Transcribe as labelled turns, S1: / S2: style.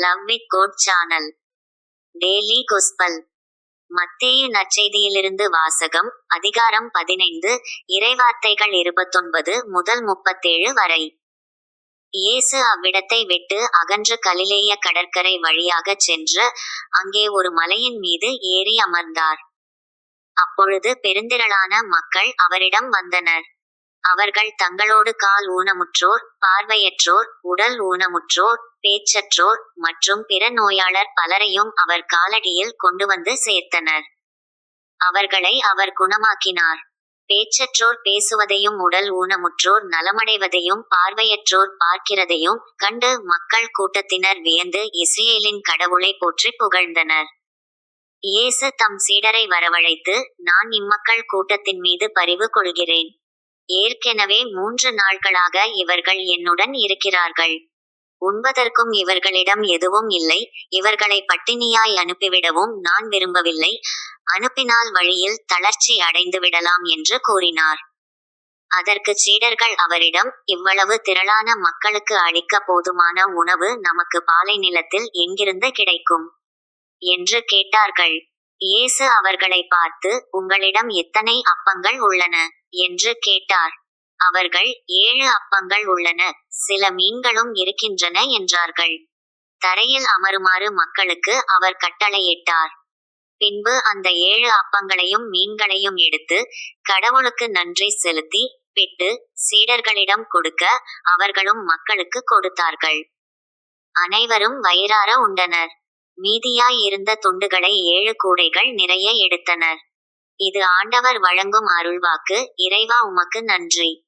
S1: Love with code channel. Daily gospel. மத்தேயு நற்செய்தியிலிருந்து வாசகம். அதிகாரம் 15. இறைவார்த்தைகள் 29 முதல் 37 வரை. இயேசு அவ்விடத்தை விட்டு அகன்று கலிலேய கடற்கரை வழியாகச் சென்று அங்கே ஒரு மலையின் மீது ஏறி அமர்ந்தார். அப்பொழுது பெருந்திரளான மக்கள் அவரிடம் வந்தனர். அவர்கள் தங்களோடு கால் ஊனமுற்றோர், பார்வையற்றோர், உடல் ஊனமுற்றோர், பேச்சற்றோர் மற்றும் பிற நோயாளர் பலரையும் அவர் காலடியில் கொண்டு வந்து சேர்த்தனர். அவர்களை அவர் குணமாக்கினார். பேச்சற்றோர் பேசுவதையும் உடல் ஊனமுற்றோர் நலமடைவதையும் பார்வையற்றோர் பார்க்கிறதையும் கண்டு மக்கள் கூட்டத்தினர் வியந்து இஸ்ரேலின் கடவுளை போற்றி புகழ்ந்தனர். இயேசு தம் சீடரை வரவழைத்து, நான் இம்மக்கள் கூட்டத்தின் மீது பரிவு கொள்கிறேன். ஏற்கெனவே 3 நாட்களாக இவர்கள் என்னுடன் இருக்கிறார்கள். உண்பதற்கும் இவர்களிடம் எதுவும் இல்லை. இவர்களை பட்டினியாய் அனுப்பிவிடவும் நான் விரும்பவில்லை. அனுப்பினால் வழியில் தளர்ச்சி அடைந்து விடலாம் என்று கூறினார். அதற்கு சீடர்கள் அவரிடம், இவ்வளவு திரளான மக்களுக்கு அளிக்க போதுமான உணவு நமக்கு பாலை நிலத்தில் எங்கிருந்து கிடைக்கும் என்று கேட்டார்கள். இயேசு அவர்களை பார்த்து, உங்களிடம் எத்தனை அப்பங்கள் உள்ளன என்று கேட்டார். அவர்கள், 7 அப்பங்கள் உள்ளன, சில மீன்களும் இருக்கின்றன என்றார்கள். தரையில் அமருமாறு மக்களுக்கு அவர் கட்டளையிட்டார். பின்பு அந்த 7 அப்பங்களையும் மீன்களையும் எடுத்து கடவுளுக்கு நன்றி செலுத்தி பிட்டு சீடர்களிடம் கொடுக்க அவர்களும் மக்களுக்கு கொடுத்தார்கள். அனைவரும் வயிறார உண்டனர். மீதியாய் இருந்த துண்டுகளை 7 கூடைகள் நிறைய எடுத்தனர். இது ஆண்டவர் வழங்கும் அருள்வாக்கு. இறைவா, உமக்கு நன்றி.